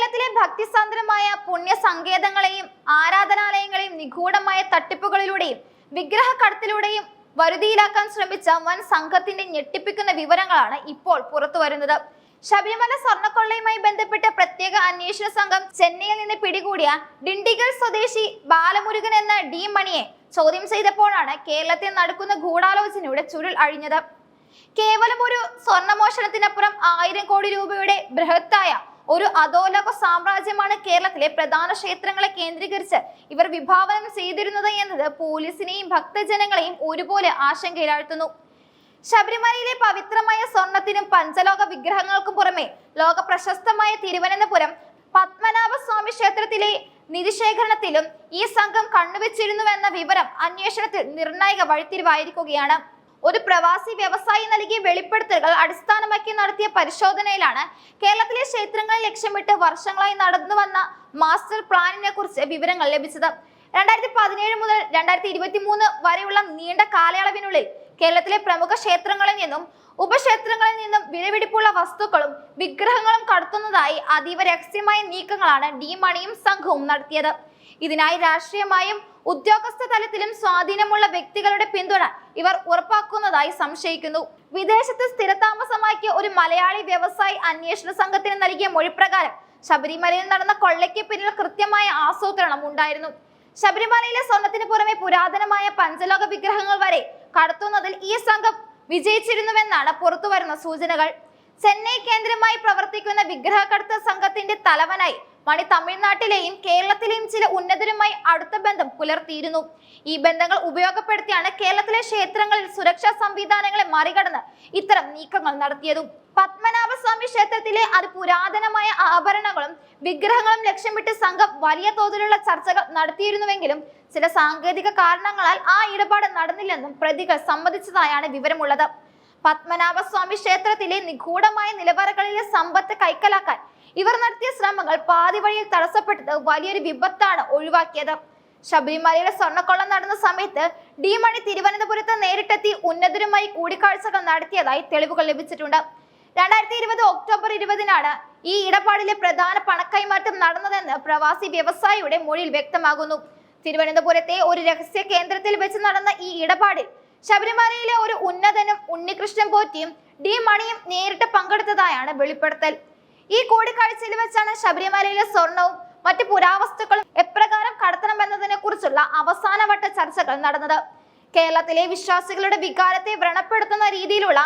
കേരളത്തിലെ ഭക്തിസാന്ദ്രമായ പുണ്യ സങ്കേതങ്ങളെയും ആരാധനാലയങ്ങളെയും നിഗൂഢമായ തട്ടിപ്പുകളിലൂടെയും വിഗ്രഹ കടത്തിലൂടെയും വരുതിയിലാക്കാൻ ശ്രമിച്ച വൻ സംഘത്തിന്റെ ഞെട്ടിപ്പിക്കുന്ന വിവരങ്ങളാണ് ഇപ്പോൾ പുറത്തു വരുന്നത്. ശബരിമല സ്വർണ്ണക്കൊള്ളയുമായി ബന്ധപ്പെട്ട പ്രത്യേക അന്വേഷണ സംഘം ചെന്നൈയിൽ നിന്ന് പിടികൂടിയ ഡിണ്ടിഗൽ സ്വദേശി ബാലമുരുകൻ എന്ന ഡി മണിയെ ചോദ്യം ചെയ്തപ്പോഴാണ് കേരളത്തിൽ നടക്കുന്ന ഗൂഢാലോചനയുടെ ചുരുൾ അഴിഞ്ഞത്. കേവലം ഒരു സ്വർണ്ണമോഷണത്തിനപ്പുറം 1000 കോടി രൂപയുടെ ബൃഹത്തായ ഒരു അധോലോക സാമ്രാജ്യമാണ് കേരളത്തിലെ പ്രധാന ക്ഷേത്രങ്ങളെ കേന്ദ്രീകരിച്ച് ഇവർ വിഭാവനം ചെയ്തിരുന്നത് എന്നത് പോലീസിനെയും ഭക്തജനങ്ങളെയും ഒരുപോലെ ആശങ്കയിലാഴ്ത്തുന്നു. ശബരിമലയിലെ പവിത്രമായ സ്വർണത്തിനും പഞ്ചലോക വിഗ്രഹങ്ങൾക്കും പുറമെ ലോക പ്രശസ്തമായ തിരുവനന്തപുരം പത്മനാഭസ്വാമി ക്ഷേത്രത്തിലെ നിധിശേഖരണത്തിലും ഈ സംഘം കണ്ണുവെച്ചിരുന്നുവെന്ന വിവരം അന്വേഷണത്തിൽ നിർണായക വഴിത്തിരിവായിരിക്കുകയാണ്. ഒരു പ്രവാസി വ്യവസായി നൽകിയ വെളിപ്പെടുത്തലുകൾ അടിസ്ഥാനമാക്കി നടത്തിയ പരിശോധനയിലാണ് കേരളത്തിലെ ക്ഷേത്രങ്ങളെ ലക്ഷ്യമിട്ട് വർഷങ്ങളായി നടന്നു വന്ന മാസ്റ്റർ പ്ലാനിനെ കുറിച്ച് വിവരങ്ങൾ ലഭിച്ചത്. 2017 മുതൽ 2023 വരെയുള്ള നീണ്ട കാലയളവിനുള്ളിൽ കേരളത്തിലെ പ്രമുഖ ക്ഷേത്രങ്ങളിൽ നിന്നും ഉപക്ഷേത്രങ്ങളിൽ നിന്നും വിലപിടിപ്പുള്ള വസ്തുക്കളും വിഗ്രഹങ്ങളും കടത്തുന്നതായി അതീവ രഹസ്യമായ നീക്കങ്ങളാണ് ഡി മണിയും സംഘവും നടത്തിയത്. ഇതിനായി രാഷ്ട്രീയമായും ഉദ്യോഗസ്ഥ തലത്തിലും സ്വാധീനമുള്ള വ്യക്തികളുടെ പിന്തുണ ഇവർ ഉറപ്പാക്കുന്നതായി സംശയിക്കുന്നു. വിദേശത്ത് സ്ഥിരതാമസമാക്കിയ ഒരു മലയാളി വ്യവസായി അന്വേഷണ സംഘത്തിന് നൽകിയ മൊഴിപ്രകാരം ശബരിമലയിൽ നടന്ന കൊള്ളയ്ക്ക് പിന്നിൽ കൃത്യമായ ആസൂത്രണം ഉണ്ടായിരുന്നു. ശബരിമലയിലെ സ്വർണത്തിന് പുറമെ പുരാതനമായ പഞ്ചലോക വിഗ്രഹങ്ങൾ വരെ കടത്തുന്നതിൽ ഈ സംഘം വിജയിച്ചിരുന്നുവെന്നാണ് പുറത്തുവരുന്ന സൂചനകൾ. ചെന്നൈ കേന്ദ്രമായി പ്രവർത്തിക്കുന്ന വിഗ്രഹ കടത്ത് സംഘത്തിന്റെ തലവനായി മണി തമിഴ്നാട്ടിലെയും കേരളത്തിലെയും ചില ഉന്നതരുമായി അടുത്ത ബന്ധം പുലർത്തിയിരുന്നു. ഈ ബന്ധങ്ങൾ ഉപയോഗപ്പെടുത്തിയാണ് കേരളത്തിലെ ക്ഷേത്രങ്ങളിൽ സുരക്ഷാ സംവിധാനങ്ങളെ മറികടന്ന് ഇത്തരം നീക്കങ്ങൾ നടത്തിയതും. പത്മനാഭസ്വാമി ക്ഷേത്രത്തിലെ അതിപുരാതനമായ ആഭരണങ്ങളും വിഗ്രഹങ്ങളും ലക്ഷ്യമിട്ട് സംഘം വലിയ തോതിലുള്ള ചർച്ചകൾ നടത്തിയിരുന്നുവെങ്കിലും ചില സാങ്കേതിക കാരണങ്ങളാൽ ആ ഇടപാട് നടന്നില്ലെന്നും പ്രതികൾ സമ്മതിച്ചതായാണ് വിവരമുള്ളത്. പത്മനാഭസ്വാമി ക്ഷേത്രത്തിലെ നിഗൂഢമായ നിലവറകളിലെ സമ്പത്ത് കൈക്കലാക്കാൻ ഇവർ നടത്തിയ ശ്രമങ്ങൾ പാതി വഴിയിൽ തടസ്സപ്പെട്ടത് വലിയൊരു വിപത്താണ് ഒഴിവാക്കിയത്. ശബരിമലയിലെ സ്വർണ്ണക്കൊള്ള നടന്ന സമയത്ത് ഡി മണി തിരുവനന്തപുരത്ത് നേരിട്ടെത്തി ഉന്നതരുമായി കൂടിക്കാഴ്ചകൾ നടത്തിയതായി തെളിവുകൾ ലഭിച്ചിട്ടുണ്ട്. 2020 ഒക്ടോബർ 20-നാണ് ഈ ഇടപാടിലെ പ്രധാന പണക്കൈമാറ്റം നടന്നതെന്ന് പ്രവാസി വ്യവസായിയുടെ മൊഴിയിൽ വ്യക്തമാകുന്നു. തിരുവനന്തപുരത്തെ ഒരു രഹസ്യ കേന്ദ്രത്തിൽ വെച്ച് നടന്ന ഈ ഇടപാടിൽ ശബരിമലയിലെ ഒരു ഉന്നതനും ഉണ്ണികൃഷ്ണൻ പോറ്റിയും ഡി മണിയും നേരിട്ട് പങ്കെടുത്തതായാണ് വെളിപ്പെടുത്തൽ. ഈ കൂടിക്കാഴ്ചയിൽ വെച്ചാണ് ശബരിമലയിലെ സ്വർണവും മറ്റു പുരാവസ്തുക്കളും എപ്രകാരം കടത്തണമെന്നതിനെ കുറിച്ചുള്ള അവസാനവട്ട ചർച്ചകൾ നടന്നത്. കേരളത്തിലെ വിശ്വാസികളുടെ വികാരത്തെ വ്രണപ്പെടുത്തുന്ന രീതിയിലുള്ള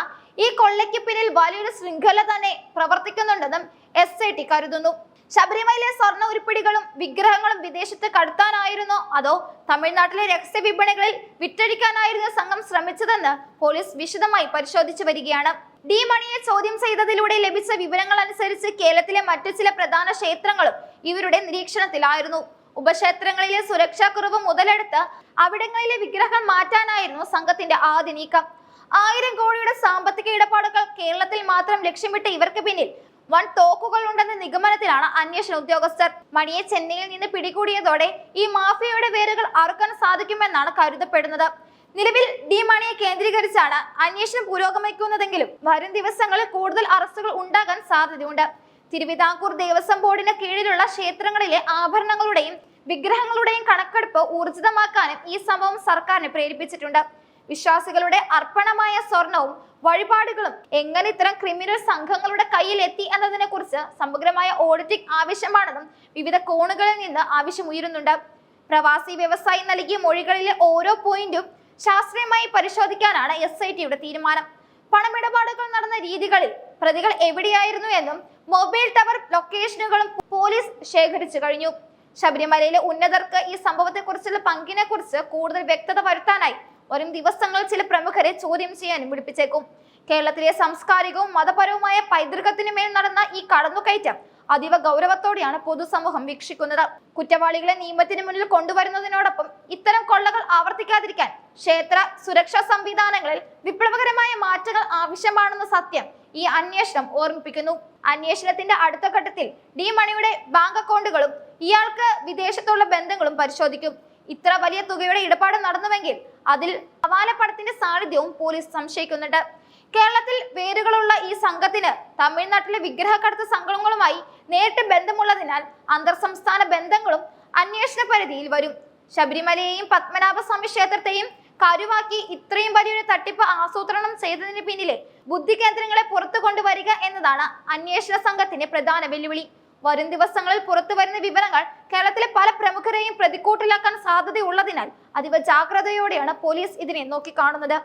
ഈ കൊള്ളയ്ക്ക് പിന്നിൽ വലിയൊരു ശൃംഖല തന്നെ പ്രവർത്തിക്കുന്നുണ്ടെന്നും SIT കരുതുന്നു. ശബരിമലയിലെ സ്വർണ്ണ ഉരുപ്പിടികളും വിഗ്രഹങ്ങളും വിദേശത്ത് കടത്താനായിരുന്നോ അതോ തമിഴ്നാട്ടിലെ രഹസ്യ വിപണികളിൽ വിറ്റഴിക്കാനായിരുന്നോ സംഘം ശ്രമിച്ചതെന്ന് പോലീസ് വിശദമായി പരിശോധിച്ചു വരികയാണ്. ഡി മണിയെ ചോദ്യം ചെയ്തതിലൂടെ ലഭിച്ച വിവരങ്ങൾ അനുസരിച്ച് കേരളത്തിലെ മറ്റു ചില പ്രധാന ക്ഷേത്രങ്ങളും ഇവരുടെ നിരീക്ഷണത്തിലായിരുന്നു. ഉപക്ഷേത്രങ്ങളിലെ സുരക്ഷാക്കുറവ് മുതലെടുത്ത് അവിടങ്ങളിലെ വിഗ്രഹങ്ങൾ മാറ്റാനായിരുന്നു സംഘത്തിന്റെ ആദ്യ നീക്കം. 1000 കോടിയുടെ സാമ്പത്തിക ഇടപാടുകൾ കേരളത്തിൽ മാത്രം ലക്ഷ്യമിട്ട് ഇവർക്ക് പിന്നിൽ വൻ തോക്കുകൾ ഉണ്ടെന്ന നിഗമനത്തിലാണ് അന്വേഷണ ഉദ്യോഗസ്ഥർ. മണിയെ ചെന്നൈയിൽ നിന്ന് പിടികൂടിയതോടെ ഈ മാഫിയയുടെ വേരുകൾ അറുക്കാൻ സാധിക്കുമെന്നാണ് കരുതപ്പെടുന്നത്. നിലവിൽ ഡി മണിയെ കേന്ദ്രീകരിച്ചാണ് അന്വേഷണം പുരോഗമിക്കുന്നതെങ്കിലും വരും ദിവസങ്ങളിൽ കൂടുതൽ അറസ്റ്റുകൾ ഉണ്ടാകാൻ സാധ്യതയുണ്ട്. തിരുവിതാംകൂർ ദേവസ്വം ബോർഡിന് കീഴിലുള്ള ക്ഷേത്രങ്ങളിലെ ആഭരണങ്ങളുടെയും വിഗ്രഹങ്ങളുടെയും കണക്കെടുപ്പ് ഊർജിതമാക്കാനും ഈ സംഭവം സർക്കാരിനെ പ്രേരിപ്പിച്ചിട്ടുണ്ട്. വിശ്വാസികളുടെ അർപ്പണമായ സ്വർണവും വഴിപാടുകളും എങ്ങനെ ഇത്തരം ക്രിമിനൽ സംഘങ്ങളുടെ കയ്യിൽ എത്തി എന്നതിനെ കുറിച്ച് സമഗ്രമായ ഓഡിറ്റിംഗ് ആവശ്യമാണെന്നും വിവിധ കോണുകളിൽ നിന്ന് ആവശ്യമുയരുന്നുണ്ട്. പ്രവാസി വ്യവസായി നൽകിയ മൊഴികളിലെ ഓരോ പോയിന്റും ശാസ്ത്രീയമായി പരിശോധിക്കാനാണ് SITയുടെ തീരുമാനം. പണമിടപാടുകൾ നടന്ന രീതികളിൽ പ്രതികൾ എവിടെയായിരുന്നു എന്നും മൊബൈൽ ടവർ ലൊക്കേഷനുകളും പോലീസ് ശേഖരിച്ചു കഴിഞ്ഞു. ശബരിമലയിലെ ഉന്നതർക്ക് ഈ സംഭവത്തെക്കുറിച്ചുള്ള പങ്കിനെ കുറിച്ച് കൂടുതൽ വ്യക്തത വരുത്താനായി വരും ദിവസങ്ങളിൽ ചില പ്രമുഖരെ ചോദ്യം ചെയ്യാനും വിളിപ്പിച്ചേക്കും. കേരളത്തിലെ സാംസ്കാരികവും മതപരവുമായ പൈതൃകത്തിനുമേൽ നടന്ന ഈ കടന്നുകയറ്റം അതീവ ഗൗരവത്തോടെയാണ് പൊതുസമൂഹം വീക്ഷിക്കുന്നത്. കുറ്റവാളികളെ നിയമത്തിന് മുന്നിൽ കൊണ്ടുവരുന്നതിനോടൊപ്പം ഇത്തരം കൊള്ളകൾ ആവർത്തിക്കാതിരിക്കാൻ ക്ഷേത്ര സുരക്ഷാ സംവിധാനങ്ങളിൽ വിപ്ലവകരമായ മാറ്റങ്ങൾ ആവശ്യമാണെന്ന സത്യം ഈ അന്വേഷണം ഓർമ്മിപ്പിക്കുന്നു. അന്വേഷണത്തിന്റെ അടുത്ത ഘട്ടത്തിൽ ഡി മണിയുടെ ബാങ്ക് അക്കൗണ്ടുകളും ഇയാൾക്ക് വിദേശത്തുള്ള ബന്ധങ്ങളും പരിശോധിക്കും. ഇത്ര വലിയ തുകയുടെ ഇടപാട് നടന്നുവെങ്കിൽ അതിൽ ഹവാലപ്പണത്തിന്റെ സാന്നിധ്യവും പോലീസ് സംശയിക്കുന്നുണ്ട്. കേരളത്തിൽ വേരുകളുള്ള ഈ സംഘത്തിന് തമിഴ്നാട്ടിലെ വിഗ്രഹക്കടത്ത് സംഘങ്ങളുമായി നേരിട്ട് ബന്ധമുള്ളത് ഉള്ളതിനാൽ അന്തർ സംസ്ഥാന ബന്ധങ്ങളും അന്വേഷണ പരിധിയിൽ വരും. ശബരിമലയെയും പത്മനാഭസ്വാമി ക്ഷേത്രത്തെയും കരുവാക്കി ഇത്രയും വലിയൊരു തട്ടിപ്പ് ആസൂത്രണം ചെയ്തതിന് പിന്നിലെ ബുദ്ധി കേന്ദ്രങ്ങളെ പുറത്തു കൊണ്ടുവരിക എന്നതാണ് അന്വേഷണ സംഘത്തിന്റെ പ്രധാന വെല്ലുവിളി. വരും ദിവസങ്ങളിൽ പുറത്തു വരുന്ന വിവരങ്ങൾ കേരളത്തിലെ പല പ്രമുഖരെയും പ്രതിക്കൂട്ടിലാക്കാൻ സാധ്യതയുള്ളതിനാൽ അതീവ ജാഗ്രതയോടെയാണ് പോലീസ് ഇതിനെ നോക്കിക്കാണുന്നത്.